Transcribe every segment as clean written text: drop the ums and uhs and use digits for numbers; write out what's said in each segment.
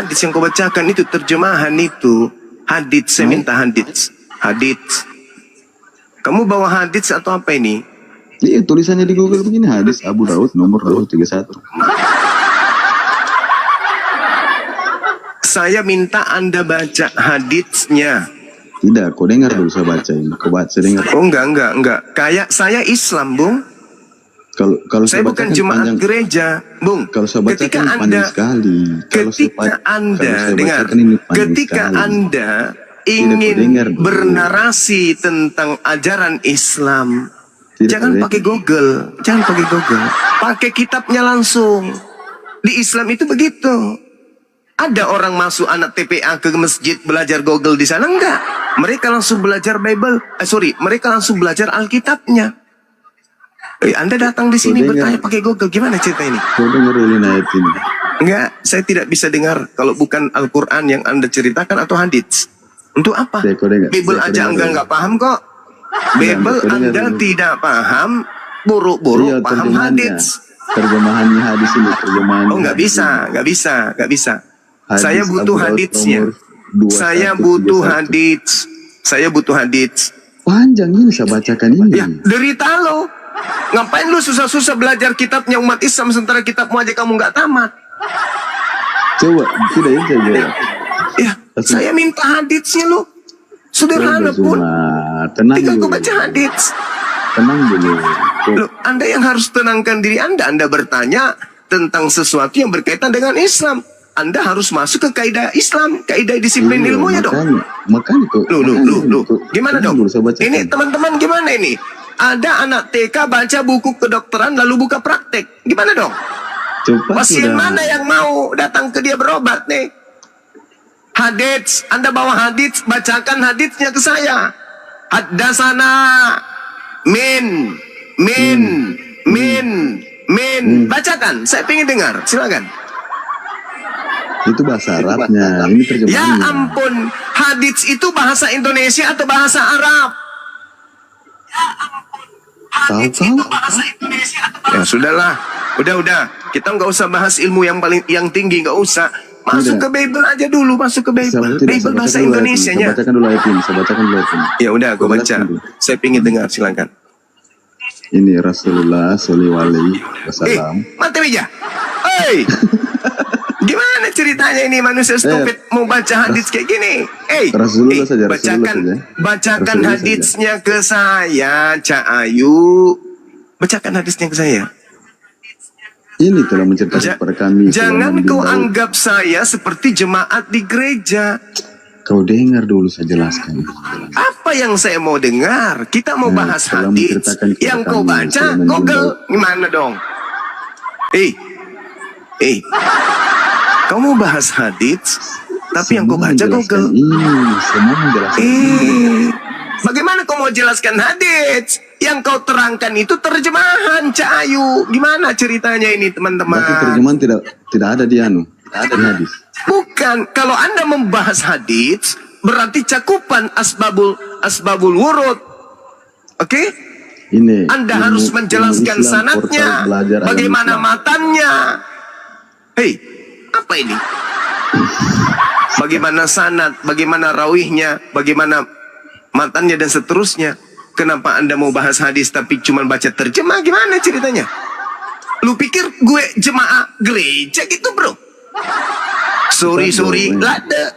hadis yang kau bacakan itu terjemahan itu hadits. Saya minta hadits. Hadits. Kamu bawa hadits atau apa ini? Iya, tulisannya di Google begini, hadis Abu Daud nomor 231. Saya minta Anda baca haditsnya. Tidak, kau dengar dulu saya baca ini. Kau baca dengar. Oh enggak. Kayak saya Islam, Bung. Kalau Saya bukan jemaat panjang, gereja, Bung. kalau saya baca Ketika kan panjang sekali. Ketika Anda ingin bernarasi tentang ajaran Islam, jangan pakai Google, pakai kitabnya langsung. Di Islam itu begitu. Ada orang masuk anak TPA ke masjid belajar Google di sana, enggak? Mereka langsung belajar Bible. Mereka langsung belajar Alkitabnya. Anda datang di sini bertanya pakai Google, gimana cerita ini? Kau dengar ini ayat ini? Enggak, saya tidak bisa dengar kalau bukan Al-Quran yang Anda ceritakan atau hadits. Untuk apa? Bible aja enggak paham kok. Bible Anda tidak paham, buru-buru paham hadits. Terjemahannya hadis ini, terjemahan. Oh, nggak bisa. Saya butuh haditsnya. Saya butuh hadits. Panjang ini saya bacakan ini. Ya, derita lo. Ngapain lu susah-susah belajar kitabnya umat Islam sementara kitabmu aja kamu nggak tamat? Coba, tidak ini saya jawab. Ya, saya minta haditsnya lo. Sederhana pun. Tinggal kau baca hadits. Tenang dulu. Loh, Anda yang harus tenangkan diri Anda. Anda bertanya tentang sesuatu yang berkaitan dengan Islam. Anda harus masuk ke kaidah Islam, kaidah disiplin ilmunya dong. Makanya kok. Loh. Gimana dong? Ini teman-teman gimana ini? Ada anak TK baca buku kedokteran lalu buka praktek. Gimana dong? Pasien mana yang mau datang ke dia berobat nih? Hadits, Anda bawa hadits, bacakan haditsnya ke saya. Haddasana min. Bacakan, saya pengen dengar, silakan. Itu bahasa Arabnya, ini terjemahannya. Ya ampun, hadits itu bahasa Indonesia atau bahasa Arab? Tahu? Ya sudahlah, udah. Kita nggak usah bahas ilmu yang tinggi, nggak usah. Masuk ke Bible aja dulu, masuk ke Bible. Bible bahasa Indonesianya. Saya bacakan dulu ayat ini. Ya udah, gue baca. Saya pengen dengar, silakan. Ini Rasulullah Sallallahu Alaihi Wasallam. Mati meja. Hei, gimana ceritanya ini manusia stupid mau baca hadits kayak gini? Rasulullah saja. Bacakan haditsnya ke saya, Cak Ayu. Bacakan haditsnya ke saya. Ini telah menceritakan kepada kami. Jangan kau anggap saya seperti jemaat di gereja. Kau dengar dulu saya jelaskan. Apa yang saya mau dengar? Kita mau bahas hadits. Yang kau baca Google gimana dong? Kau mau bahas hadits, tapi yang kau baca Google. Semua menjelaskan. Bagaimana kau mau jelaskan hadits? Yang kau terangkan itu terjemahan, Cak Ayu. Gimana ceritanya ini, teman-teman? Berarti terjemahan tidak ada di hadis. Bukan, kalau Anda membahas hadits, berarti cakupan asbabul wurud. Oke? Ini Anda harus menjelaskan sanadnya, bagaimana matannya. Hei, apa ini? Bagaimana sanad, bagaimana rawihnya, bagaimana matannya dan seterusnya. Kenapa Anda mau bahas hadis tapi cuma baca terjemah? Gimana ceritanya? Lu pikir gue jemaah gereja gitu, bro? Sorry, lada.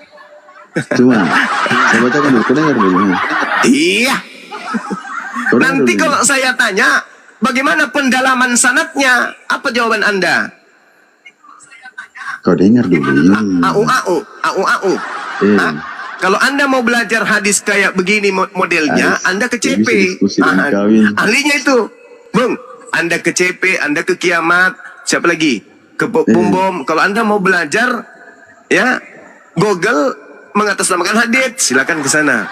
Cuma, saya bacakan dulu, dengar dulu. Iya. Nanti kalau saya tanya, bagaimana pendalaman sanadnya? Apa jawaban Anda? Kau dengar dulu. Au. Kalau Anda mau belajar hadis kayak begini modelnya, Anda ke CP. Ahlinya itu. Bung, Anda ke CP, Anda ke Kiamat. Siapa lagi? Ke Bom. Kalau Anda mau belajar, ya, Google mengatasnamakan hadits, silakan ke sana.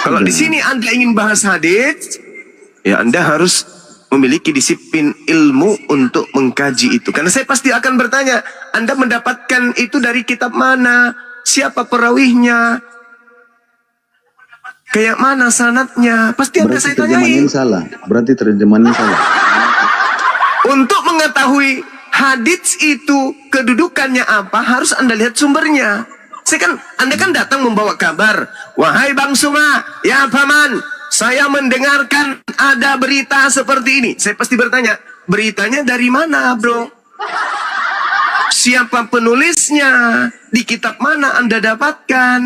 Kalau di sini Anda ingin bahas hadits, ya Anda harus memiliki disiplin ilmu untuk mengkaji itu. Karena saya pasti akan bertanya, Anda mendapatkan itu dari kitab mana? Siapa perawihnya? Kayak mana sanadnya? Pasti Anda saya tanyain. Berarti terjemahannya salah. Untuk mengetahui hadits itu kedudukannya apa, harus Anda lihat sumbernya. Anda kan datang membawa kabar, wahai Bang Suma, ya paman, saya mendengarkan ada berita seperti ini. Saya pasti bertanya, beritanya dari mana, bro? Siapa penulisnya? Di kitab mana Anda dapatkan?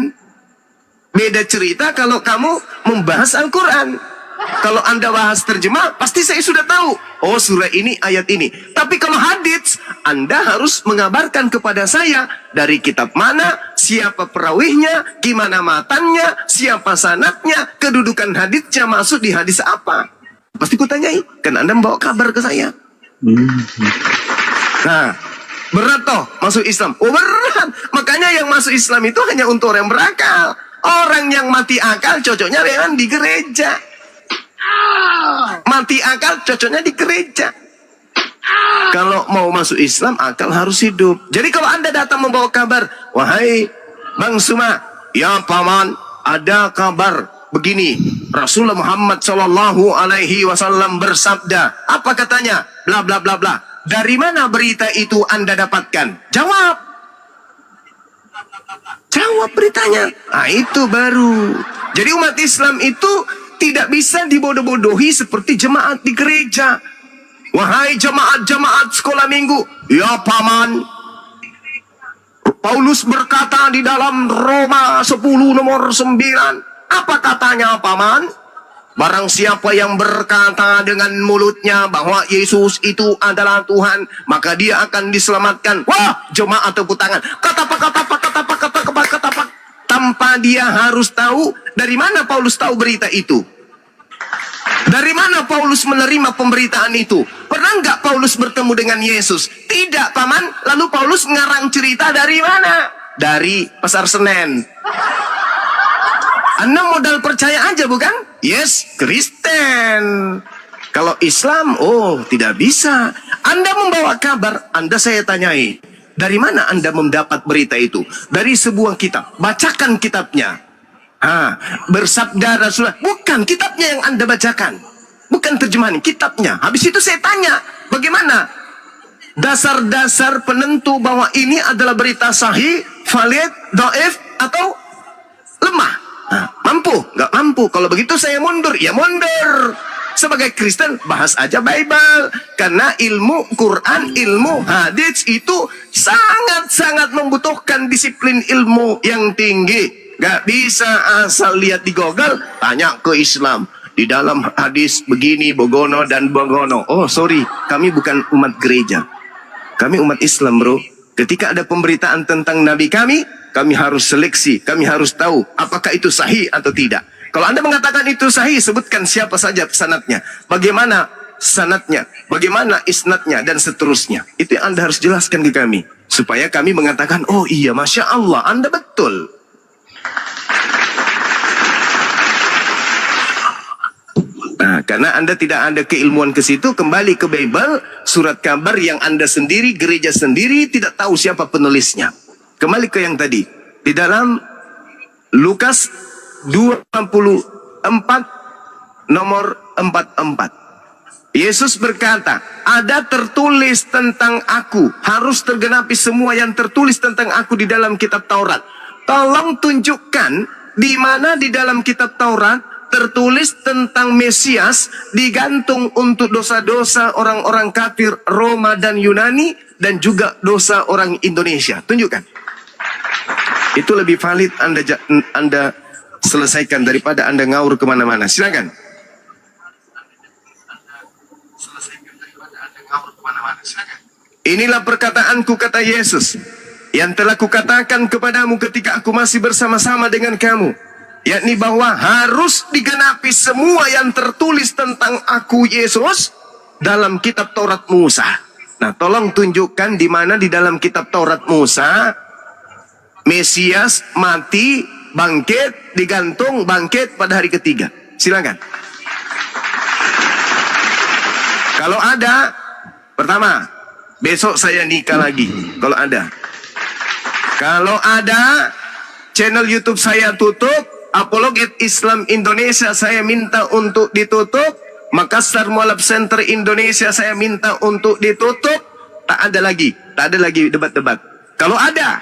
Beda cerita kalau kamu membahas Al-Quran. Kalau Anda bahas terjemah, pasti saya sudah tahu. Oh, surah ini, ayat ini. Tapi kalau hadits, Anda harus mengabarkan kepada saya dari kitab mana, siapa perawihnya, gimana matannya, siapa sanadnya, kedudukan haditsnya masuk di hadis apa. Pasti kutanyai, kan Anda membawa kabar ke saya. Nah, berat toh masuk Islam. Oh, berat. Makanya yang masuk Islam itu hanya untuk orang yang berakal. Orang yang mati akal cocoknya memang di gereja. Mati akal cocoknya di gereja. Kalau mau masuk Islam, akal harus hidup. Jadi kalau Anda datang membawa kabar, wahai Bang Suma, ya paman, ada kabar begini, Rasulullah Muhammad Shallallahu Alaihi Wasallam bersabda, apa katanya? Bla bla bla bla. Dari mana berita itu Anda dapatkan? Jawab. Jawab beritanya. Nah, itu baru. Jadi umat Islam itu tidak bisa dibodoh-bodohi seperti jemaat di gereja. Wahai jemaat-jemaat sekolah minggu, ya paman, Paulus berkata di dalam Roma 10 nomor 9. Apa katanya, paman? Barang siapa yang berkata dengan mulutnya bahwa Yesus itu adalah Tuhan, maka dia akan diselamatkan. Wah, jemaat tepuk tangan. Kata apa? Tanpa dia harus tahu dari mana Paulus tahu berita itu. Dari mana Paulus menerima pemberitaan itu? Pernah nggak Paulus bertemu dengan Yesus? Tidak, paman. Lalu Paulus ngarang cerita dari mana? Dari Pasar Senen. Anda modal percaya aja, bukan? Yes, Kristen. Kalau Islam, oh tidak bisa. Anda membawa kabar, Anda saya tanyai, dari mana Anda mendapat berita itu? Dari sebuah kitab. Bacakan kitabnya. Bersabda Rasulullah. Bukan kitabnya yang Anda bacakan. Bukan terjemahan, kitabnya. Habis itu saya tanya, bagaimana dasar-dasar penentu bahwa ini adalah berita sahih, valid, dhaif, atau lemah? Mampu? Nggak mampu. Kalau begitu saya mundur. Ya mundur. Sebagai Kristen, bahas aja Bible. Karena ilmu Quran, ilmu hadits itu sangat-sangat membutuhkan disiplin ilmu yang tinggi. Gak bisa asal lihat di Google, tanya ke Islam. Di dalam hadis begini, bogono dan bogono. Oh sorry, kami bukan umat gereja. Kami umat Islam, bro. Ketika ada pemberitaan tentang Nabi kami harus seleksi. Kami harus tahu apakah itu sahih atau tidak. Kalau Anda mengatakan itu sahih, sebutkan siapa saja sanadnya. Bagaimana sanadnya, bagaimana isnadnya, dan seterusnya. Itu yang Anda harus jelaskan ke kami. Supaya kami mengatakan, oh iya, Masya Allah, Anda betul. Nah, karena Anda tidak ada keilmuan ke situ, kembali ke Bible, surat kabar yang Anda sendiri, gereja sendiri, tidak tahu siapa penulisnya. Kembali ke yang tadi. Di dalam Lukas 24 nomor 44. Yesus berkata, ada tertulis tentang aku. Harus tergenapi semua yang tertulis tentang aku di dalam kitab Taurat. Tolong tunjukkan di mana di dalam kitab Taurat tertulis tentang Mesias digantung untuk dosa-dosa orang-orang kafir Roma dan Yunani dan juga dosa orang Indonesia. Tunjukkan. Itu lebih valid Anda selesaikan daripada Anda ngaur kemana-mana. Silakan. Inilah perkataanku, kata Yesus, yang telah kukatakan kepadamu ketika aku masih bersama-sama dengan kamu, yakni bahwa harus digenapi semua yang tertulis tentang aku, Yesus, dalam kitab Taurat Musa. Nah, tolong tunjukkan di mana di dalam kitab Taurat Musa Mesias mati, bangkit, digantung, bangkit pada hari ketiga. Silakan. Kalau ada, pertama, besok saya nikah lagi. Kalau ada. Kalau ada, channel YouTube saya tutup. Apologet Islam Indonesia saya minta untuk ditutup. Makassar Mualaf Center Indonesia saya minta untuk ditutup. Tak ada lagi debat-debat. Kalau ada,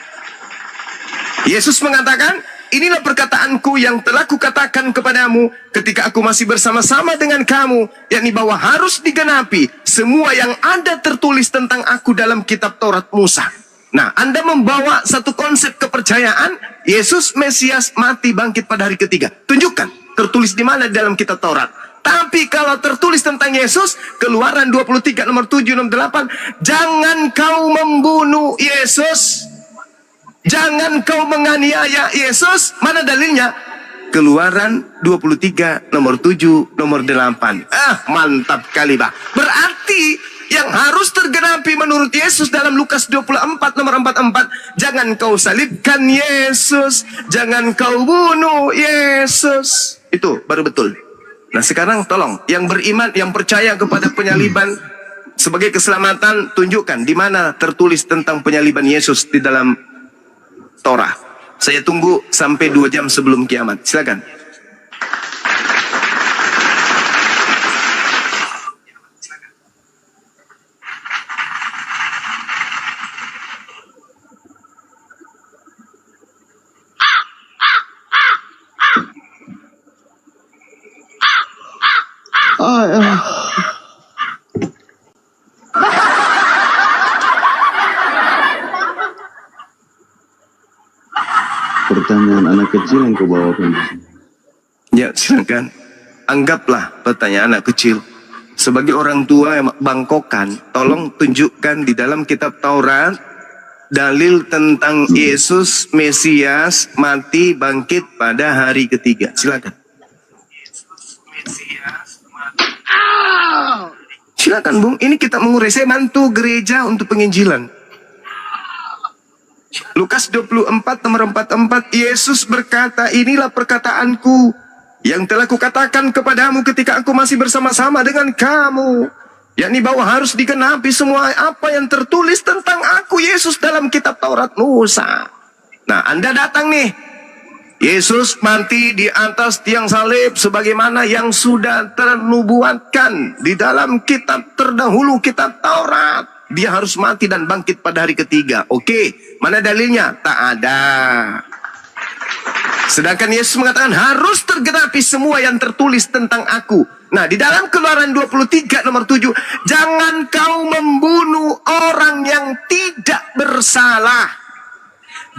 Yesus mengatakan, inilah perkataanku yang telah kukatakan kepadamu ketika aku masih bersama-sama dengan kamu, yakni bahwa harus digenapi semua yang ada tertulis tentang aku dalam kitab Taurat Musa. Nah, Anda membawa satu konsep kepercayaan, Yesus Mesias mati bangkit pada hari ketiga. Tunjukkan, tertulis di mana dalam kitab Taurat. Tapi kalau tertulis tentang Yesus, Keluaran 23 nomor 7 nomor 8, jangan kau membunuh Yesus, jangan kau menganiaya Yesus. Mana dalilnya? Keluaran 23 nomor 7 nomor 8. Mantap kali, Bah. Berarti yang harus tergenapi menurut Yesus dalam Lukas 24 nomor 44, jangan kau salibkan Yesus, jangan kau bunuh Yesus. Itu baru betul. Nah, sekarang tolong yang beriman, yang percaya kepada penyaliban sebagai keselamatan, tunjukkan di mana tertulis tentang penyaliban Yesus di dalam Torah. Saya tunggu sampai 2 jam sebelum kiamat. Silakan. Pertanyaan anak kecil yang kau bawakan. Ya, silakan. Anggaplah pertanyaan anak kecil. Sebagai orang tua yang bangkokan, tolong tunjukkan di dalam kitab Taurat dalil tentang Yesus Mesias mati bangkit pada hari ketiga. Silakan. Silakan, Bung. Ini kita mengurai. Saya bantu gereja untuk penginjilan. Lukas 24 nomor 44, Yesus berkata, inilah perkataanku yang telah kukatakan kepadamu ketika aku masih bersama-sama dengan kamu, yakni bahwa harus digenapi semua apa yang tertulis tentang aku, Yesus, dalam kitab Taurat Musa. Nah, Anda datang nih, Yesus mati di atas tiang salib sebagaimana yang sudah ternubuatkan di dalam kitab terdahulu, kitab Taurat. Dia harus mati dan bangkit pada hari ketiga. Oke, mana dalilnya? Tak ada. Sedangkan Yesus mengatakan harus tergenapi semua yang tertulis tentang aku. Nah, di dalam Keluaran 23 nomor 7, jangan kau membunuh orang yang tidak bersalah.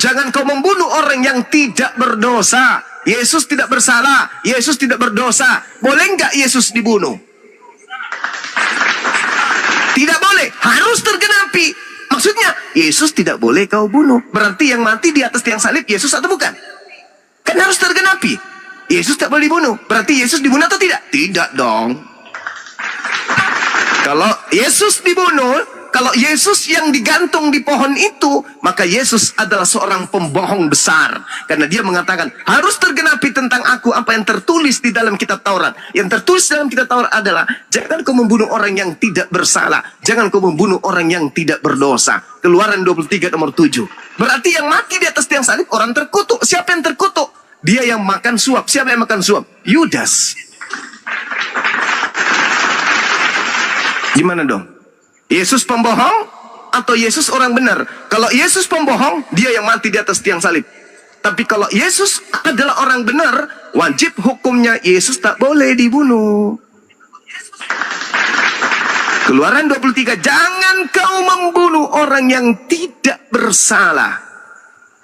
Jangan kau membunuh orang yang tidak berdosa. Yesus tidak bersalah, Yesus tidak berdosa. Boleh nggak Yesus dibunuh? Tidak boleh, harus tergenapi. Maksudnya, Yesus tidak boleh kau bunuh. Berarti yang mati di atas tiang salib Yesus atau bukan? Kan harus tergenapi. Yesus tak boleh dibunuh. Berarti Yesus dibunuh atau tidak? Tidak dong. Kalau Yesus dibunuh, kalau Yesus yang digantung di pohon itu, maka Yesus adalah seorang pembohong besar. Karena dia mengatakan, harus tergenapi tentang aku apa yang tertulis di dalam kitab Taurat. Yang tertulis dalam kitab Taurat adalah, jangan kau membunuh orang yang tidak bersalah. Jangan kau membunuh orang yang tidak berdosa. Keluaran 23 nomor 7. Berarti yang mati di atas tiang salib orang terkutuk. Siapa yang terkutuk? Dia yang makan suap. Siapa yang makan suap? Yudas. Gimana dong? Yesus pembohong atau Yesus orang benar? Kalau Yesus pembohong, dia yang mati di atas tiang salib. Tapi kalau Yesus adalah orang benar, wajib hukumnya Yesus tak boleh dibunuh. Keluaran 23, jangan kau membunuh orang yang tidak bersalah.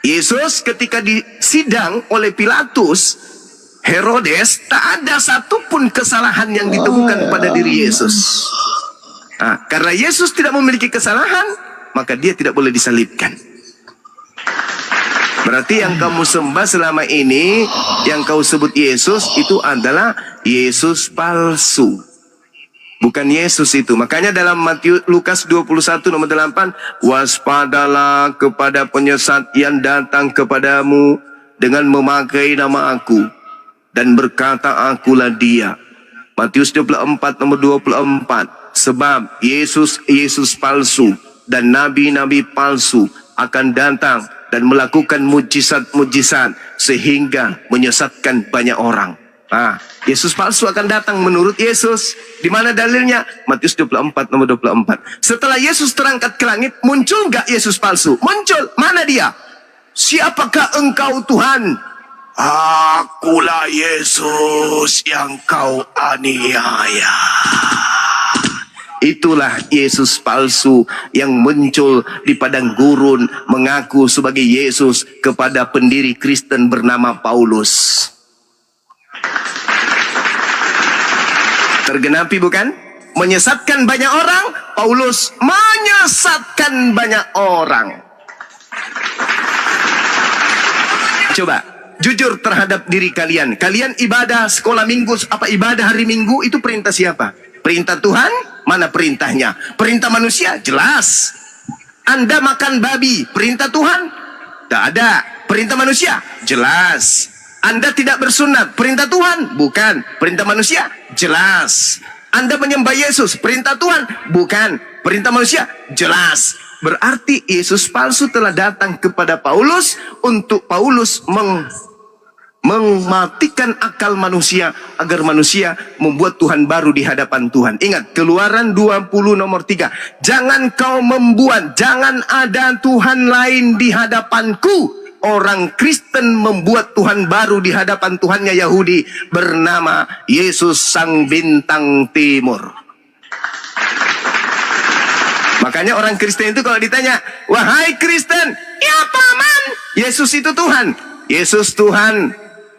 Yesus ketika disidang oleh Pilatus, Herodes, tak ada satupun kesalahan yang ditemukan pada diri Yesus. Nah, karena Yesus tidak memiliki kesalahan, maka dia tidak boleh disalibkan. Berarti yang kamu sembah selama ini, yang kau sebut Yesus, itu adalah Yesus palsu. Bukan Yesus itu. Makanya dalam Lukas 21 nomor 8, waspadalah kepada penyesat yang datang kepadamu dengan memakai nama aku, dan berkata akulah dia. Matius 24 nomor 24. Sebab Yesus palsu dan nabi-nabi palsu akan datang dan melakukan mujizat-mujizat sehingga menyesatkan banyak orang. Yesus palsu akan datang menurut Yesus. Di mana dalilnya? Matius 24 nomor 24. Setelah Yesus terangkat ke langit, muncul nggak Yesus palsu? Muncul. Mana dia? Siapakah engkau Tuhan? Akulah Yesus yang kau aniaya. Itulah Yesus palsu yang muncul di padang gurun mengaku sebagai Yesus kepada pendiri Kristen bernama Paulus. Tergenapi bukan? Menyesatkan banyak orang, Paulus menyesatkan banyak orang. Coba jujur terhadap diri kalian. Kalian ibadah sekolah minggu, apa ibadah hari Minggu itu perintah siapa? Perintah Tuhan? Mana perintahnya? Perintah manusia? Jelas. Anda makan babi, perintah Tuhan? Tidak ada. Perintah manusia? Jelas. Anda tidak bersunat, perintah Tuhan? Bukan. Perintah manusia? Jelas. Anda menyembah Yesus, perintah Tuhan? Bukan. Perintah manusia? Jelas. Berarti Yesus palsu telah datang kepada Paulus untuk Paulus mematikan akal manusia agar manusia membuat Tuhan baru di hadapan Tuhan. Ingat, Keluaran 20 nomor 3. Jangan kau membuat, jangan ada Tuhan lain di hadapanku. Orang Kristen membuat Tuhan baru di hadapan Tuhannya Yahudi bernama Yesus Sang Bintang Timur. Makanya orang Kristen itu kalau ditanya, wahai Kristen, ya paman, Yesus itu Tuhan. Yesus Tuhan,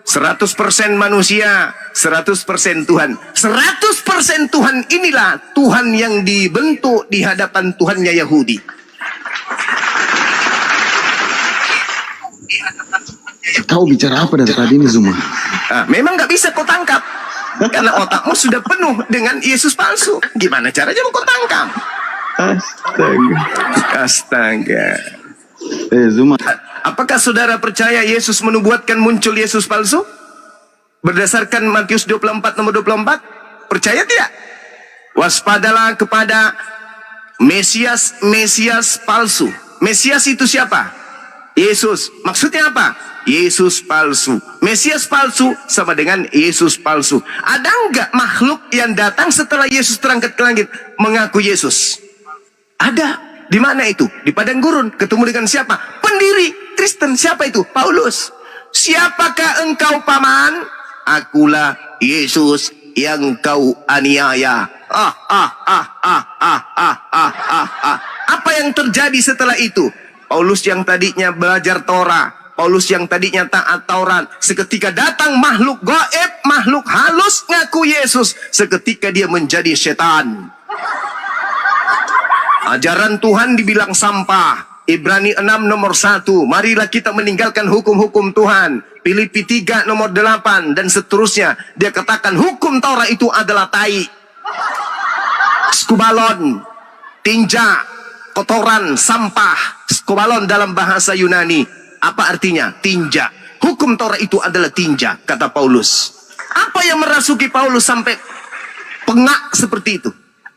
100% manusia, 100% Tuhan. 100% Tuhan inilah Tuhan yang dibentuk di hadapan Tuhannya Yahudi. Kau bicara apa dari tadi ini Zuma? Memang nggak bisa kau tangkap. Karena otakmu sudah penuh dengan Yesus palsu. Gimana caranya mau kau tangkap? Astaga. Zuma. Apakah saudara percaya Yesus menubuatkan muncul Yesus palsu? Berdasarkan Matius 24 nomor 24? Percaya tidak? Waspadalah kepada Mesias palsu. Mesias itu siapa? Yesus. Maksudnya apa? Yesus palsu. Mesias palsu sama dengan Yesus palsu. Ada enggak makhluk yang datang setelah Yesus terangkat ke langit mengaku Yesus? Ada. Di mana itu? Di padang gurun. Ketemu dengan siapa? Pendiri Kristen. Siapa itu? Paulus. Siapakah engkau paman? Akulah Yesus yang kau aniaya. Apa yang terjadi setelah itu? Paulus yang tadinya belajar Torah, Paulus yang tadinya taat Taurat, seketika datang makhluk gaib, makhluk halus ngaku Yesus. Seketika dia menjadi setan. Ajaran Tuhan dibilang sampah. Ibrani 6 nomor 1. Marilah kita meninggalkan hukum-hukum Tuhan. Filipi 3 nomor 8 dan seterusnya. Dia katakan hukum Taurat itu adalah tai. Skubalon, tinja, kotoran, sampah. Skubalon dalam bahasa Yunani. Apa artinya? Tinja. Hukum Taurat itu adalah tinja, kata Paulus. Apa yang merasuki Paulus sampai pengak seperti itu?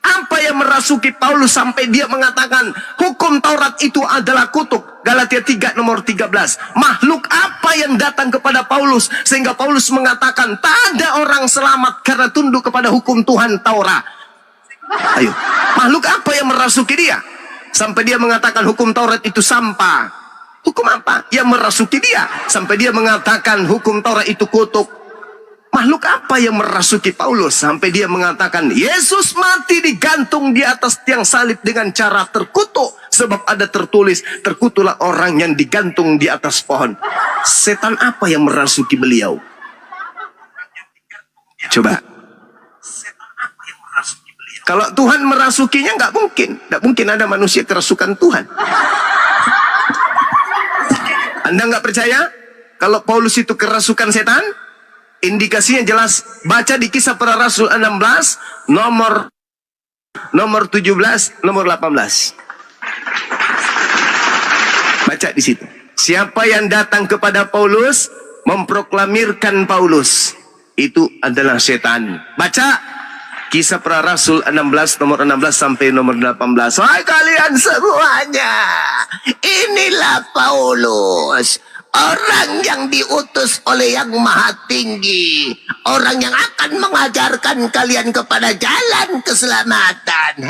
Apa yang merasuki Paulus sampai dia mengatakan hukum Taurat itu adalah kutuk? Galatia 3 nomor 13. Makhluk apa yang datang kepada Paulus sehingga Paulus mengatakan tak ada orang selamat karena tunduk kepada hukum Tuhan Taurat? Ayo, makhluk apa yang merasuki dia sampai dia mengatakan hukum Taurat itu sampah? Hukum apa yang merasuki dia sampai dia mengatakan hukum Taurat itu kutuk? Makhluk apa yang merasuki Paulus sampai dia mengatakan Yesus mati digantung di atas tiang salib dengan cara terkutuk, sebab ada tertulis terkutuklah orang yang digantung di atas pohon. Setan apa yang merasuki beliau? Coba. Kalau Tuhan merasukinya nggak mungkin ada manusia kerasukan Tuhan. Anda nggak percaya kalau Paulus itu kerasukan setan? Indikasinya jelas, baca di Kisah Para Rasul 16 nomor 17 nomor 18. Baca di situ. Siapa yang datang kepada Paulus memproklamirkan Paulus itu adalah setan. Baca Kisah Para Rasul 16 nomor 16 sampai nomor 18. Hai kalian semuanya, inilah Paulus, orang yang diutus oleh Yang Maha Tinggi, orang yang akan mengajarkan kalian kepada jalan keselamatan.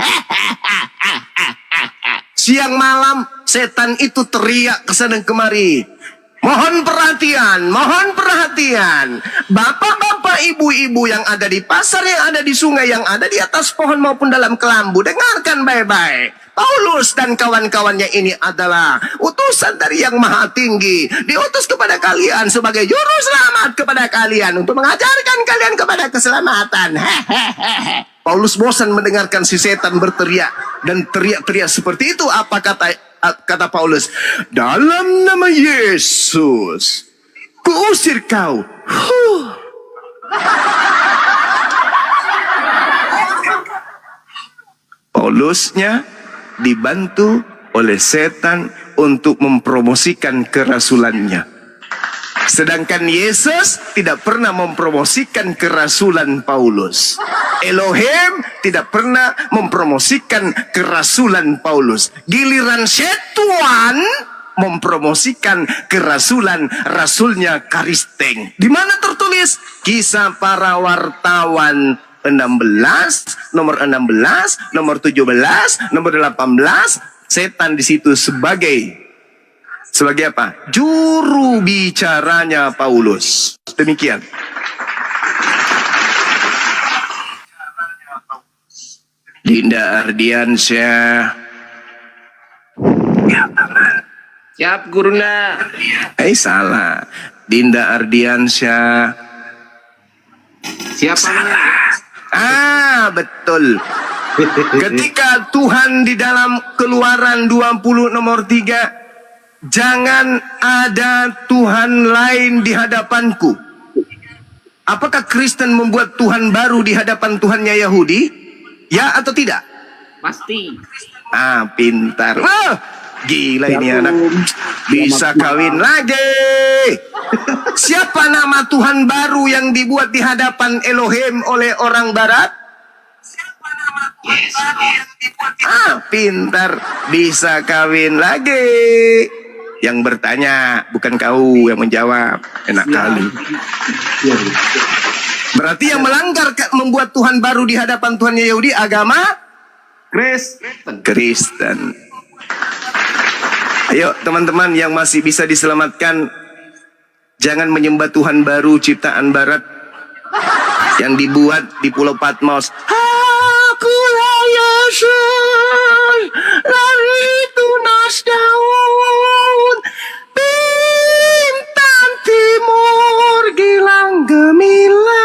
Siang malam setan itu teriak kesana kemari. Mohon perhatian, mohon perhatian. Bapak-bapak, ibu-ibu yang ada di pasar, yang ada di sungai, yang ada di atas pohon maupun dalam kelambu, dengarkan baik-baik. Paulus dan kawan-kawannya ini adalah utusan dari Yang Maha Tinggi, diutus kepada kalian sebagai juru selamat kepada kalian untuk mengajarkan kalian kepada keselamatan. Paulus bosan mendengarkan si setan berteriak dan teriak-teriak seperti itu. Apa kata Paulus? Dalam nama Yesus, kuusir kau. Paulusnya dibantu oleh setan untuk mempromosikan kerasulannya. Sedangkan Yesus tidak pernah mempromosikan kerasulan Paulus. Elohim tidak pernah mempromosikan kerasulan Paulus. Giliran setan mempromosikan kerasulan rasulnya Karisteng. Di mana tertulis? Kisah Para Wartawan 16, nomor 16, nomor 17, nomor 18. Setan di situ sebagai apa? Juru bicaranya Paulus. Demikian. Dinda Ardiansyah. Ya, Paman. Siap, Guruna. Salah. Dinda Ardiansyah. Siapa? Betul. Ketika Tuhan di dalam Keluaran 20 nomor 3, jangan ada Tuhan lain di hadapanku. Apakah Kristen membuat Tuhan baru di hadapan Tuhannya Yahudi? Ya atau tidak? Pasti. Pintar. Gila ini anak. Bisa kawin lagi. Siapa nama Tuhan baru yang dibuat di hadapan Elohim oleh orang barat? Pintar. Bisa kawin lagi. Yang bertanya, bukan kau yang menjawab. Enak kali. Berarti yang melanggar membuat Tuhan baru di hadapan Tuhannya Yahudi agama Kristen. Ayo teman-teman yang masih bisa diselamatkan, jangan menyembah Tuhan baru ciptaan barat yang dibuat di Pulau Patmos. Akulah Yesus, lari tunas daun, bintang timur gilang gemilang.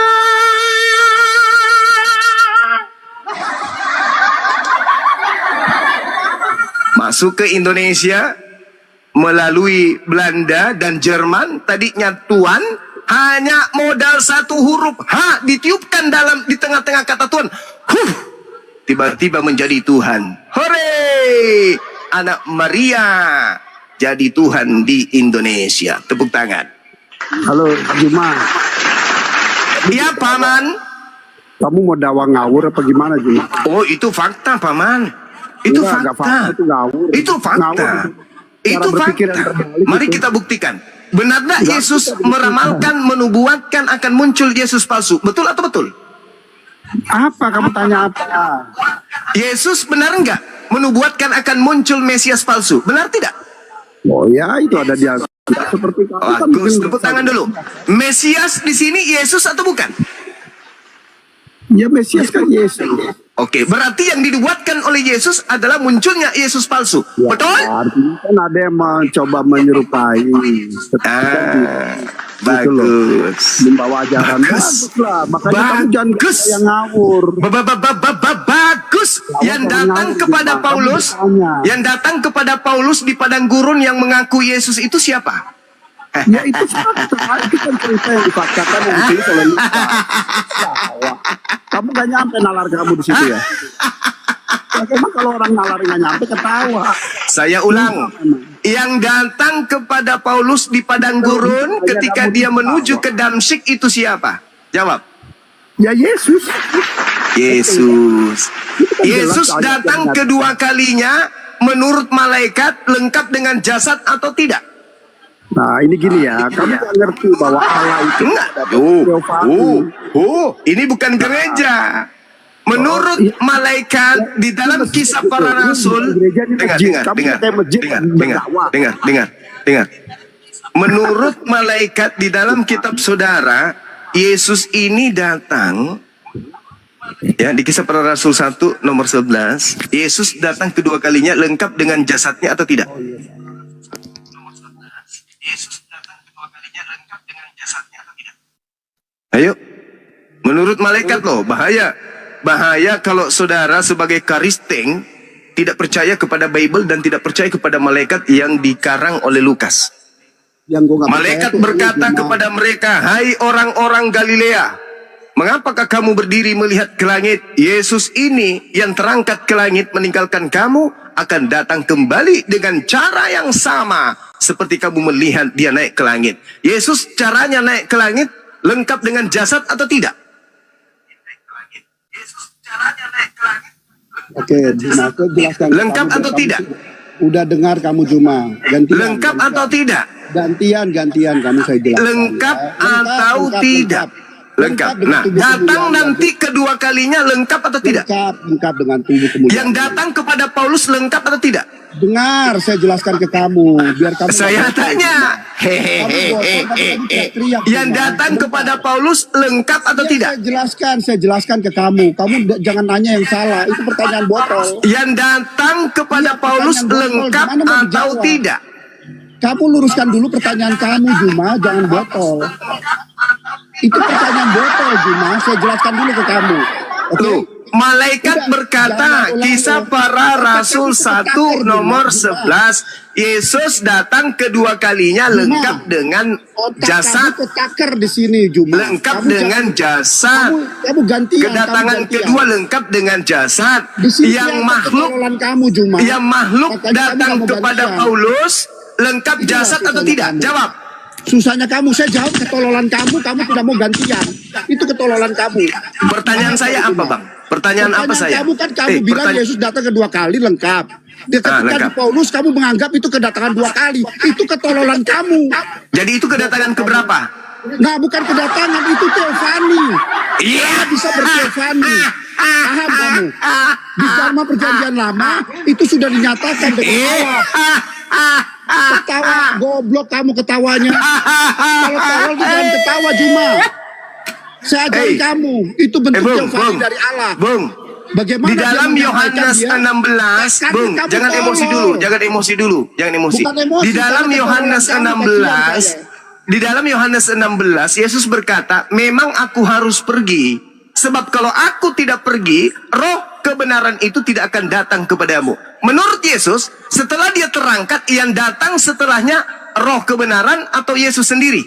Masuk ke Indonesia melalui Belanda dan Jerman, tadinya Tuhan, hanya modal satu huruf H ditiupkan di tengah-tengah kata Tuhan. Tiba-tiba menjadi Tuhan. Hore! Anak Maria jadi Tuhan di Indonesia. Tepuk tangan. Halo, Juma. Iya, Paman. Kamu mau dakwah ngawur apa gimana, Juma? Oh, itu fakta, Paman. Itu Enggak, fakta. Itu ngawur. Itu fakta. Ngawur. Itu fakta. Mari kita buktikan. Benar tak Yesus meramalkan, menubuatkan akan muncul Yesus palsu? Betul atau betul? Apa kamu tanya apa? Yesus benar enggak menubuatkan akan muncul Mesias palsu? Benar tidak? Oh ya, itu ada di Alkitab seperti kamu. Bagus, tepuk tangan dulu. Mesias di sini Yesus atau bukan? Ya, Mesias kan Yesus. Oke, berarti yang dibuatkan oleh Yesus adalah munculnya Yesus palsu. Ya, Betul? artinya kan ada yang mencoba menyerupai. Bagus. Membawa ajaran bagus lah. Makanya kamu jangan yang ngawur. Bagus. Yang datang kepada Paulus, yang datang kepada Paulus di padang gurun yang mengaku Yesus itu siapa? Ya itu fakta. Itu kan cerita yang difaktakan yang ditulis oleh Lukas. Kamu gak nyampe nalar kamu di situ ya. Emang kalau orang nalar gak nyampe ketawa. Saya ulang. Yang datang kepada Paulus di padang gurun ketika dia menuju ke Damsyik itu siapa? Jawab. Ya Yesus. Yesus. Yesus datang kedua kalinya menurut malaikat lengkap dengan jasad atau tidak? Nah, ini gini ya, kamu nggak ngerti bahwa Allah itu Enggak. ada Oh, ini bukan gereja. Menurut malaikat di dalam kisah para rasul, dengar. Menurut malaikat di dalam kitab saudara, Yesus ini datang, ya, di kisah para rasul 1 nomor 11, Yesus datang kedua kalinya lengkap dengan jasadnya atau tidak? Yesus datang kedua kalinya lengkap dengan jasadnya atau tidak? Ayo, menurut malaikat loh, bahaya. Bahaya kalau saudara sebagai Kristen tidak percaya kepada Bible dan tidak percaya kepada malaikat yang dikarang oleh Lukas. Yang gua nggak Malaikat percaya tuh berkata cuma- kepada mereka, "Hai orang-orang Galilea, mengapakah kamu berdiri melihat ke langit? Yesus ini yang terangkat ke langit meninggalkan kamu akan datang kembali dengan cara yang sama seperti kamu melihat dia naik ke langit." Yesus caranya naik ke langit lengkap dengan jasad atau tidak? Oke, nah, aku jelaskan. Lengkap Kamu- atau kamu tidak? Udah dengar kamu Juma. Gantian. Lengkap atau tidak? Gantian kamu saya jelaskan. Lengkap ya. atau tidak? Lengkap. dengan Nah, tubuh datang kemuliaan. nanti kedua kalinya lengkap atau tidak? Lengkap dengan tubuh kemuliaan. Yang datang kepada Paulus lengkap atau tidak? Dengar, saya jelaskan ke kamu biar kamu. Saya nggak bosan. tanya, yang datang kepada Paulus lengkap atau Ya, tidak? saya jelaskan ke kamu. Kamu jangan nanya yang salah. Itu pertanyaan botol. Yang datang kepada Iya, Paulus pertanyaan botol. lengkap Gimana mau atau dijawab? tidak? Kamu luruskan dulu pertanyaan kamu, Juma. Jangan botol. Itu pertanyaan botol, Juma. Saya jelaskan dulu ke kamu. Oke? Tuh, malaikat Udah, berkata, jangan ulang, kisah ulang. para rasul Kamu 1 ketaker, nomor Juma. 11, Yesus datang kedua kalinya Juma, lengkap dengan Otak jasad, kamu ketaker di sini, Juma. lengkap Kamu dengan jasad. kamu gantian. Kedatangan kamu gantian. kedua lengkap dengan jasad. Di sini Yang kelihatan makhluk ketololan kamu, Juma. yang makhluk Makanya kamu datang nggak mau kepada gantian. Paulus lengkap Itulah jasad atau susahnya tidak? kamu. Jawab. Susahnya kamu, saya jawab ketololan kamu tidak mau gantian. Itu ketololan kamu. Pertanyaan saya apa, Bang? Pertanyaan apa saya? Kamu kan kamu bilang Yesus datang kedua kali lengkap. Ketika lengkap. di Paulus kamu menganggap itu kedatangan dua kali. Itu ketololan kamu. Jadi itu kedatangan keberapa? Nah, bukan kedatangan, itu teofani. Iya. Kamu bisa berteofani. Paham kamu? Di Dharma Perjanjian Lama itu sudah dinyatakan dengan Allah. Ketawa, goblok kamu ketawanya. Kalau tolol itu jangan ketawa, Juma. Saya ajarin kamu, itu bentuk teofani dari Allah. Bung. Bagaimana Di dia dalam menyampaikan Yohanes dia? 16, Kan Bung, kamu jangan tolol. emosi dulu, jangan emosi dulu, jangan emosi. Bukan emosi, Di dalam karena Yohanes ketololan kamu 16, kasihan di dalam Yohanes 16, Yesus berkata, "Memang aku harus pergi, sebab kalau aku tidak pergi, roh kebenaran itu tidak akan datang kepadamu." Menurut Yesus, setelah dia terangkat, yang datang setelahnya roh kebenaran atau Yesus sendiri?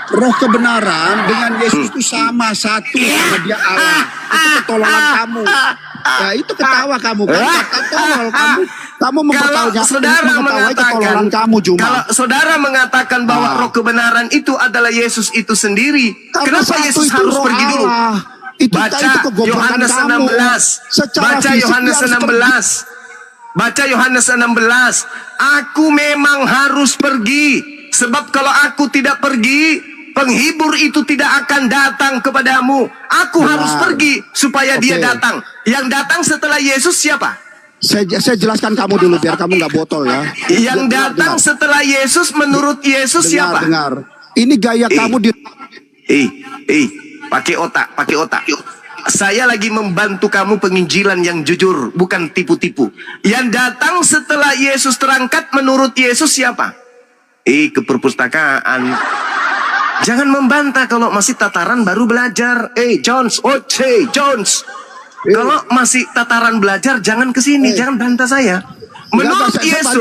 Roh kebenaran dengan Yesus itu sama, satu sama dia Allah. Itu ketololan kamu. Ya itu ketawa kamu kan, kata tolol kamu. Kamu Kalau saudara ketololan mengatakan, kamu Juma. kalau saudara mengatakan bahwa roh kebenaran itu adalah Yesus itu sendiri, Karena kenapa satu Yesus itu harus roh pergi dulu? Allah. Itu Baca kegoblokan Yohanes kamu. 16. Secara Baca fisik Yohanes dia harus 16. Baca Yohanes 16. Aku memang harus pergi, sebab kalau aku tidak pergi, penghibur itu tidak akan datang kepadamu. Aku Benar. harus pergi supaya dia Oke. datang. Yang datang setelah Yesus siapa? Saya jelaskan kamu dulu biar kamu nggak botol ya. Yang Dengar, datang setelah Yesus menurut Yesus siapa? Dengar. Ini gaya kamu di Pakai otak, pakai otak. Saya lagi membantu kamu penginjilan yang jujur, bukan tipu-tipu. Yang datang setelah Yesus terangkat menurut Yesus siapa? Ke perpustakaan. Jangan membantah kalau masih tataran baru belajar. Jones, Jones. Kalau masih tataran belajar, jangan kesini, jangan bantah saya. Menurut Yesus,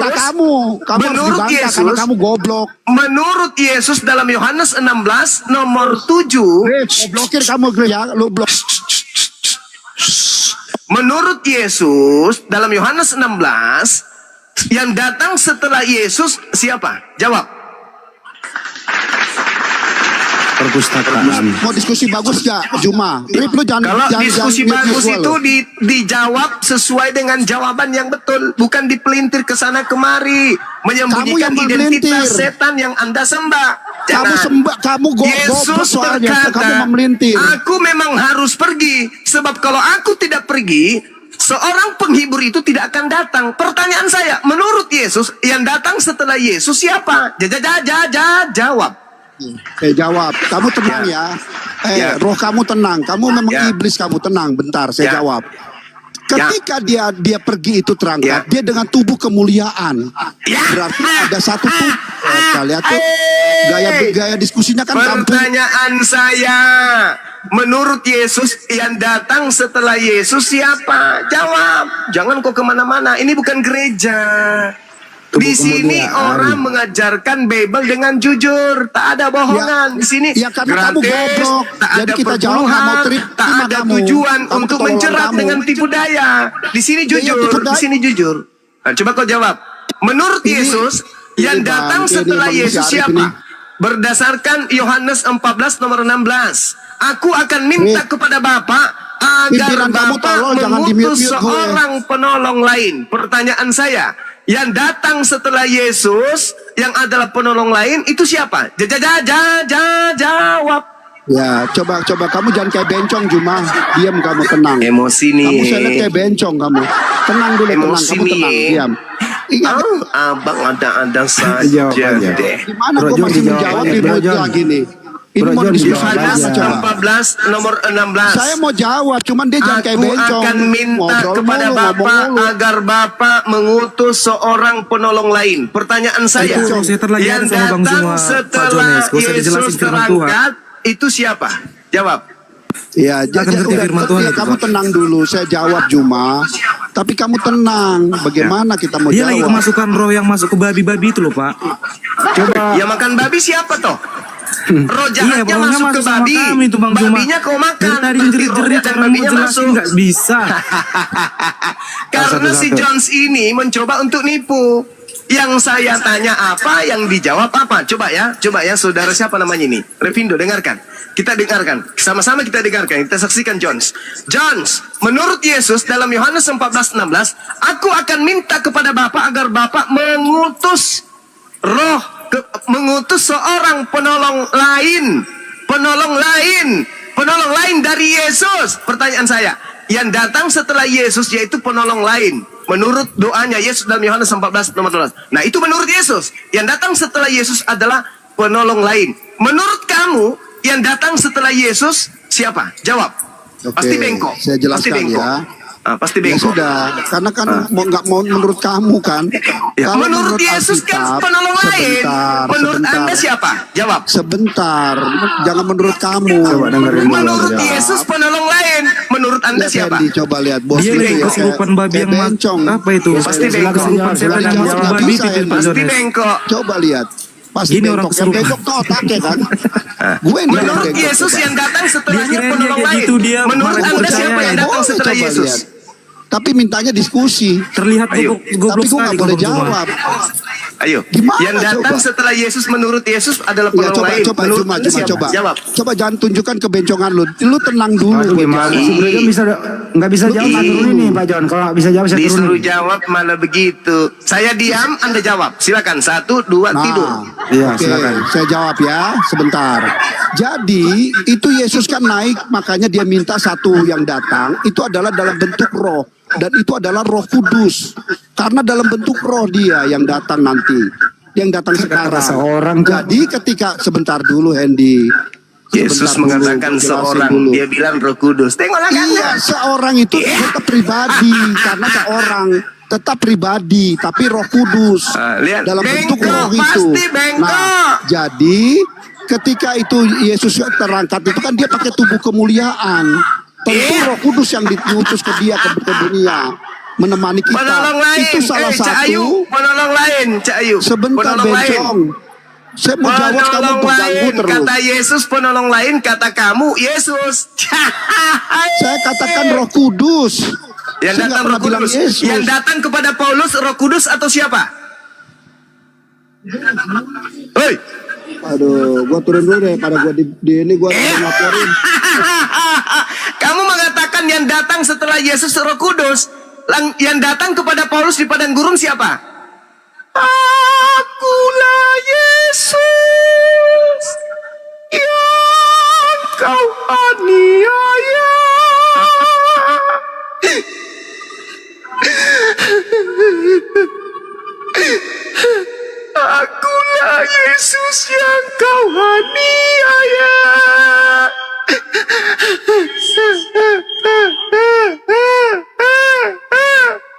menurut Yesus, karena kamu goblok. Menurut Yesus dalam Yohanes 16 nomor 7, Blokir kamu ya, lu blok. menurut Yesus dalam Yohanes 16 yang datang setelah Yesus siapa? Jawab. perpustakaan. Mau diskusi bagus gak, Juma? Rip, lu jangan Kalau jangan- diskusi jangan bagus mute itu gua lu. dijawab sesuai dengan jawaban yang betul, bukan dipelintir ke sana kemari, menyembunyikan Kamu yang identitas memelintir. setan yang Anda sembah. Kamu sembah, kamu goblok Yesus soalnya, kamu berkata, memelintir. aku memang harus pergi, sebab kalau aku tidak pergi, seorang penghibur itu tidak akan datang. Pertanyaan saya, menurut Yesus, yang datang setelah Yesus siapa? Jawab. Saya jawab, kamu tenang ya. Ya. Roh kamu tenang, kamu memang Ya. iblis, kamu tenang. Bentar, saya Ya. jawab. Ketika dia pergi itu terangkat, Ya. dia dengan tubuh kemuliaan. Ya. Berarti ada satu tubuh. Kalian tuh gaya diskusinya kan kampung. Pertanyaan saya, menurut Yesus yang datang setelah Yesus siapa? Jawab. Jangan kok kemana-mana. Ini bukan gereja. Di sini orang mengajarkan Bible dengan jujur, tak ada bohongan. Di sini Ya, karena kamu goblok. tak Jadi ada kita jawab, nggak mau perpuluhan, terima tak ada kamu. tujuan Kamu untuk ketololan menjerat kamu. dengan tipu daya. Di sini Iya, jujur, tipu di daya. sini jujur. Nah, coba kau jawab. Menurut Ini- Yesus, yang ini, Bang, datang ini, setelah Bang Yesus Syarif siapa? ini. Berdasarkan Yohanes 14 nomor 16, aku akan minta kepada Bapa agar Pimpinan kamu Bapa tolol, jangan mengutus di-mute-mute gue. seorang penolong lain. Pertanyaan saya, yang datang setelah Yesus yang adalah penolong lain itu siapa? Jawab. Ya, coba kamu jangan kayak bencong, Juma. Diam kamu, tenang. Emosi nih. Kamu saya lihat kayak bencong kamu. Tenang dulu, Emosi kamu tenang, nih. diam. Ingat, Abang ada saja Jawab aja. deh. gimana Bro gue John, masih dijawab menjawab aja, di Bro mute John. lagi nih. Ini Bro mau John, diskusi dijawab Yohanes apa aja. coba? 14 nomor 16. Saya mau jawab, cuman dia jangan kayak Aku bencong. akan minta Ngobrol kepada mulu, Bapa ngomong mulu. agar Bapa mengutus seorang penolong lain. Pertanyaan saya, Itu saya terlalu yang sama Bang datang Zuma, Pak setelah Jones. Gak usah dijelasin Yesus firman Tuhan. terangkat itu siapa? Jawab. Ya, Akan ngerti firman Tuhan ya, itu, kamu Pak. tenang dulu. Saya jawab Juma. Tapi kamu tenang. Bagaimana kita mau Dia lagi jawab? kemasukan roh yang masuk ke babi-babi itu loh, Pak. Coba. Yang makan babi siapa toh? Roh jahatnya pokoknya masuk ke sama babi. kami tuh, Bang Zuma. Babinya kau makan. Dari tadi Berarti jerit-jerit rohnya dan orang mau babinya jelasin masuk. nggak bisa. Karena si Satu-satu. Jones ini mencoba untuk nipu. Yang saya tanya apa, yang dijawab apa. Coba ya, saudara siapa namanya ini? Revindo, dengarkan. Kita dengarkan, sama-sama kita dengarkan. Kita saksikan Jones. Jones, menurut Yesus dalam Yohanes 14:16, aku akan minta kepada Bapa agar Bapa mengutus mengutus seorang penolong lain dari Yesus. Pertanyaan saya, yang datang setelah Yesus yaitu penolong lain. Menurut doanya Yesus dalam Yohanes 14 nomor 12. Nah, itu menurut Yesus. Yang datang setelah Yesus adalah penolong lain. Menurut kamu, yang datang setelah Yesus siapa? Jawab. Oke, Pasti bengkok. saya jelaskan Pasti bengkok. ya. Pasti Ya bengkok. sudah, karena kan nggak mau menurut kamu kan. Ya, Kalau menurut Yesus kan Alkitab, penolong lain. Menurut sebentar. Anda siapa? Jawab. Sebentar, jangan menurut kamu. Coba dengerin dulu. Menurut Ya. Yesus penolong lain. Menurut Anda Lihat siapa? Hendy, coba lihat bos Dia itu lagi ya, kesurupan kayak- babi kayak yang bencong. apa itu? Pasti bengkok. Kesurupan setan yang Silakan, masuk silakan. babi Bisa, itu, Pak Pasti Jones. bengkok. Coba lihat. Pasti Gini orang bengkok. Yang kesurupan. bengkok tuh otaknya kan. Gue yang bilang Menurut bengkok, Yesus coba. yang datang setelahnya Dia kirain dia penolong kayak lain. gitu, dia Menurut malah Anda percaya. siapa yang datang Boleh, setelah coba Yesus? lihat. Tapi mintanya diskusi. Terlihat Ayo. goblok Tapi gue sekali nggak boleh Bang Zuma. jawab. Ayo. Gimana Yang datang coba? setelah Yesus menurut Yesus adalah Ya penolong coba, lain. coba, Menurut cuma, Anda siapa? coba. Jawab. Coba jangan tunjukkan kebencongan lu. Lu tenang dulu. Aduh, gimana sih Bro John nggak bisa jawab nggak turunin nih Pak John. Kalau nggak bisa jawab saya Disuruh turunin. jawab malah begitu. Saya diam, Anda jawab. Silakan. 1, 2, tidur. Iya, Oke, silakan. saya jawab ya, sebentar. Jadi, itu Yesus kan naik, makanya dia minta satu yang datang, itu adalah dalam bentuk roh. Dan itu adalah Roh Kudus. Karena dalam bentuk roh dia yang datang nanti. Yang datang sekarang. seorang, Kak. Jadi ketika, sebentar dulu Hendy. Yesus Sebentar dulu, mengatakan jelasin seorang. dulu. Dia bilang Roh Kudus. Tengoklah Iya, Anda. seorang itu tetap pribadi. Karena seorang tetap pribadi, tapi Roh Kudus Lihat, dalam bentuk bengkok, roh itu. pasti bengkok. Nah, jadi ketika itu Yesus terangkat itu kan dia pakai tubuh kemuliaan. Tentu Iya. Roh Kudus yang diutus ke dia ke dunia menemani kita. Penolong lain. Itu salah Cak Ayu. satu. Penolong lain, Cak Ayu. Sebentar Penolong lain. bencong. Saya mau jawab kamu Penolong pengganggu lain, terus. kata Yesus penolong lain, kata kamu Yesus. Saya katakan Roh Kudus. Yang Saya nggak datang pernah Roh bilang Kudus. Yesus. Yang datang kepada Paulus Roh Kudus atau siapa? Hei, Aduh, gua turun dulu deh. Pada gua di ini gua laporin. Kamu mengatakan yang datang setelah Yesus Roh Kudus, yang datang kepada Paulus di padang gurun siapa? Akulah Yesus yang kau aniaya. Akulah Yesus yang kau aniaya.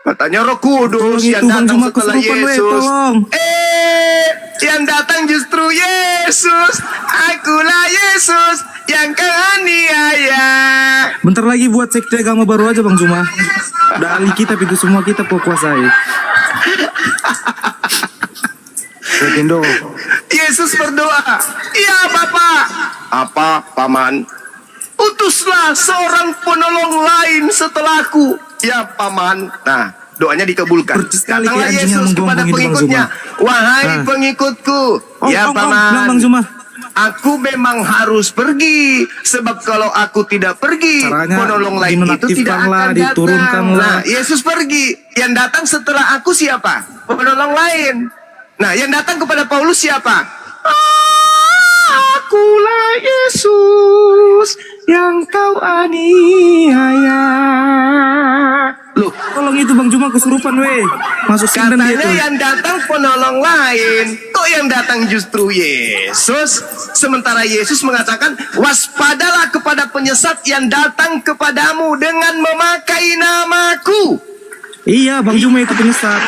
Katanya Roh Kudus yang Tolong itu, Bang datang Zuma, setelah kesurupan, weh, Yesus. tolong. Yang datang justru Yesus. Akulah Yesus yang kau aniaya. Bentar lagi buat sekte agama baru aja Bang Zuma. Udah ahli kitab itu semua kita kuasai. Repindo. Yesus berdoa, "Ya Bapa." "Apa, Paman?" "Utuslah seorang penolong lain setelahku." "Ya Paman." Nah, doanya dikabulkan. Percis sekali Datanglah kayak anjing yang Yesus kepada menggonggong itu, Bang pengikutnya. "Wahai Ah. pengikutku, Om, ya bilang Paman, Bang Zuma. aku memang harus pergi, sebab kalau aku tidak pergi, Caranya penolong lain itu tidak dinonaktifkanlah, akan datang." diturunkanlah. Nah, Yesus pergi. Yang datang setelah aku siapa? Penolong lain. Nah, yang datang kepada Paulus siapa? Akulah Yesus yang kau aniaya. Loh, Tolong itu Bang Zuma kesurupan weh. Masuk sindan dia katanya tuh. yang datang penolong lain, kok yang datang justru Yesus? Sementara Yesus mengatakan, "Waspadalah kepada penyesat yang datang kepadamu dengan memakai namaku." Iya Bang Zuma itu penyesat.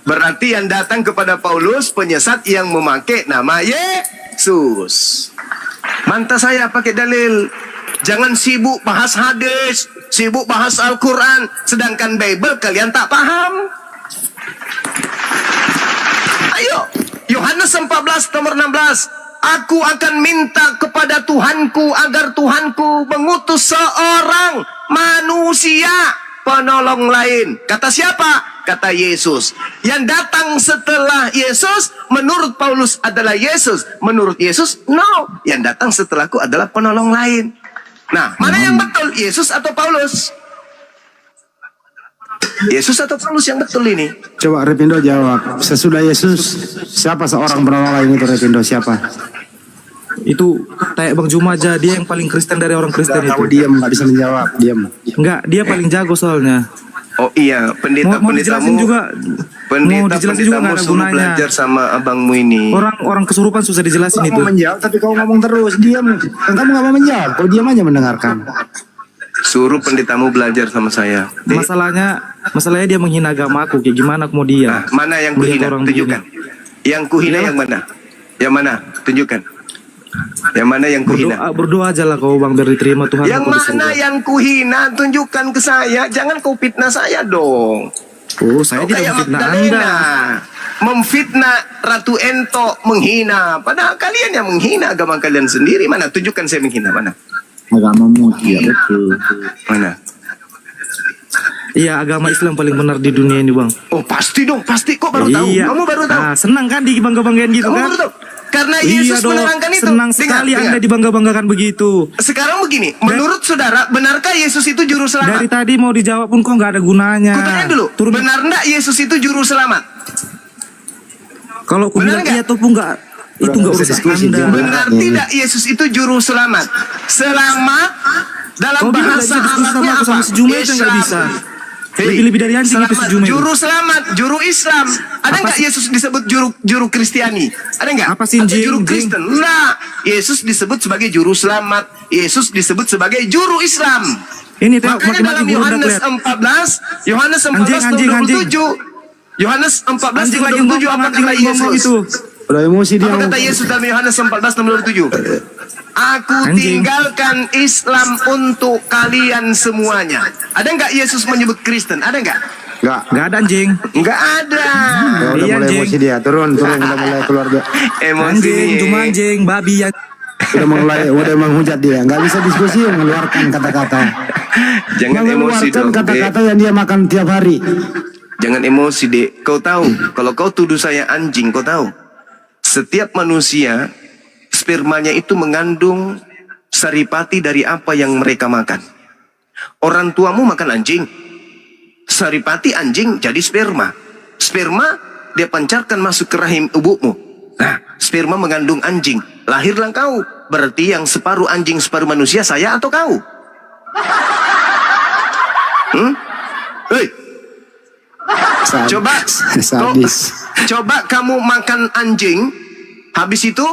Berarti yang datang kepada Paulus penyesat yang memakai nama Yesus. Mantap saya pakai dalil. Jangan sibuk bahas hadis, sibuk bahas Al-Quran, sedangkan Bible kalian tak paham. Ayo, Yohanes 14 nomor 16. "Aku akan minta kepada Tuhanku agar Tuhanku mengutus seorang manusia penolong lain." Kata siapa? Kata Yesus. Yang datang setelah Yesus menurut Paulus adalah Yesus. Menurut Yesus, no. Yang datang setelahku adalah penolong lain. Nah, mana yang betul? Yesus atau Paulus? Yesus atau Paulus yang betul ini? Coba Repindo jawab. Sesudah Yesus, siapa seorang penolong lain itu Repindo? Siapa? Itu kayak Bang Zuma aja, dia yang paling Kristen dari orang Kristen Kamu itu. diam, nggak bisa menjawab. Diam. Enggak, dia paling jago soalnya. Oh iya, Mau pendeta-pendetamu dijelasin juga, mau dijelasin juga nggak ada suruh gunanya. belajar sama abangmu ini. Orang kesurupan susah dijelasin Kamu itu. mau menjawab, tapi kamu ngomong terus. Diam. Kan kamu nggak mau menjawab. Kalau diam aja mendengarkan. Suruh pendetamu belajar sama saya. Masalahnya dia menghina agama aku. Kayak gimana aku mau dia? Nah, mana yang kuhina? Melihat orang Tunjukkan. Yang kuhina yang mana? Yang mana? Tunjukkan. Yang mana yang kuhina? Berdoa aja lah kau Bang, biar diterima Tuhan. Yang aku di mana surga. yang kuhina? Tunjukkan ke saya. Jangan kau fitnah saya dong. Oh, saya Kau tidak kayak memfitnah Magdalena. Anda. Memfitnah Ratu Ento, menghina. Padahal kalian yang menghina agama kalian sendiri. Mana? Tunjukkan saya menghina. Mana? Agamamu tidak betul. Mana? Iya, agama Islam paling benar di dunia ini Bang. Oh pasti dong, pasti. Kok baru tahu? Iya. Kamu baru tahu? Nah, senang kan dibangga-banggain gitu Kamu kan? baru tahu? Karena Iya Yesus dong, menerangkan itu. senang Dengar, sekali dengar. Anda dibangga-banggakan begitu. Sekarang begini, menurut saudara, benarkah Yesus itu juru selamat? Dari tadi mau dijawab pun kok nggak ada gunanya. Kutanya dulu, benar enggak Yesus itu juru selamat? Kalau aku Benar bilang nggak? iya ataupun nggak, itu nggak bisa urusan diskusi, Anda. dia Benar tidak Yesus itu juru selamat? Selamat dalam Kau bilang bahasa nggak bisa diskusi sama Arabnya aku apa? sama si Juma itu nggak Islam. bisa. Hei, Lebih-lebih dari anjing itu si selamat, Juma itu. juru selamat, juru Islam. Ada Apa nggak sih? Yesus disebut juru Kristiani? Ada nggak? Apa sih, Atau Jing? juru Jing? Kristen? Enggak. Yesus disebut sebagai juru selamat. Yesus disebut sebagai juru Islam. Ini tengok Makanya dalam maki-maki Yohanes budak lihat. 14, Yohanes 14 Anjing, nomor anjing. 27. Yohanes 14 Anjing nomor lagi 27 ngomong, apa anjing kata lagi ngomong Yesus? itu. Udah emosi dia. Apa kata Yesus dalam Yohanes 14 nomor 27? Aku Anjing. tinggalkan Islam untuk kalian semuanya. Ada nggak Yesus menyebut Kristen? Ada nggak? Nggak ada anjing. Nggak ada. Ya, udah Iya, mulai anjing. emosi dia. Turun. Udah mulai keluarga. Emosi Anjing, nih. cuma anjing, babi ya. Udah menghujat dia. Nggak bisa diskusi, mengeluarkan kata-kata. Jangan emosi Mengeluarkan dong, Dek. kata-kata yang dia makan tiap hari. Jangan emosi, Dek. Kau tahu, kalau kau tuduh saya anjing, kau tahu? setiap manusia spermanya itu mengandung saripati dari apa yang mereka makan. Orang tuamu makan anjing, saripati anjing jadi sperma. Sperma dia pancarkan masuk ke rahim ibumu. Nah, sperma mengandung anjing, lahirlah kau. Berarti yang separuh anjing separuh manusia saya atau kau? Hei, Sadis. coba kamu makan anjing, habis itu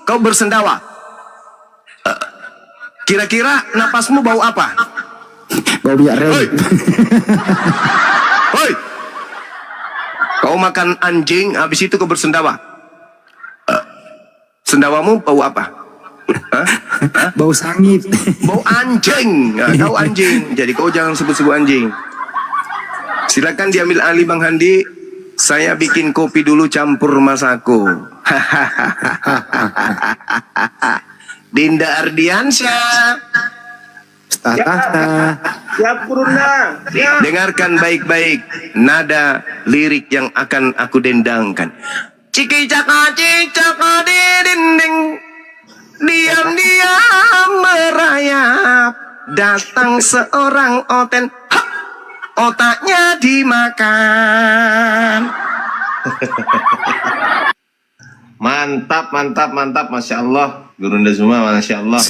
kau bersendawa. Kira-kira napasmu bau apa? Bau minyak rem. Hoi. Hoi. Kau makan anjing, habis itu kau bersendawa. Sendawamu bau apa? Hah? Bau sangit. Bau anjing. Nah, kau anjing, jadi kau jangan sebut-sebut anjing. Silakan diambil alih Bang Handi. Saya bikin kopi dulu campur masako. Dinda Ardiansyah. Tahta. Siap Guruna. Siap. Dengarkan baik-baik nada lirik yang akan aku dendangkan. Ciki caka di dinding, diam-diam merayap, datang seorang oten, ha! Otaknya dimakan. Mantap, mantap, mantap, Masya Allah. Gurunda semua, Masya Allah.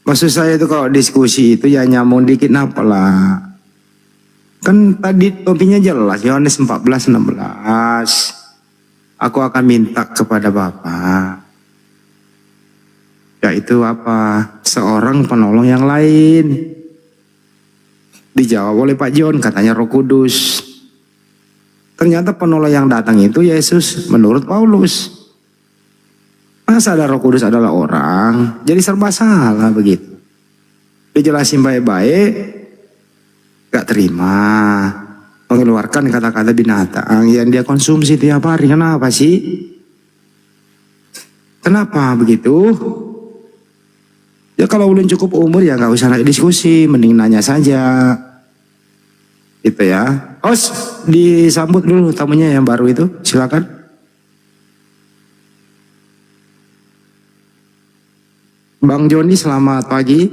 Maksud saya itu kalau diskusi itu ya nyambung dikit apa lah. Kan tadi topiknya jelas, Yohanes 14:16. Aku akan minta kepada Bapa, yaitu apa? Seorang penolong yang lain. Dijawab oleh Pak John, katanya Roh Kudus. Ternyata penolong yang datang itu Yesus menurut Paulus. Masa ada Roh Kudus adalah orang, jadi serba salah begitu. Dijelasin baik-baik, gak terima. Mengeluarkan kata-kata binatang yang dia konsumsi tiap hari. Kenapa sih? Kenapa begitu? Ya kalau belum cukup umur ya gak usah diskusi, mending nanya saja. Gitu ya. Host, disambut dulu tamunya yang baru itu, silakan. Bang Joni, selamat pagi.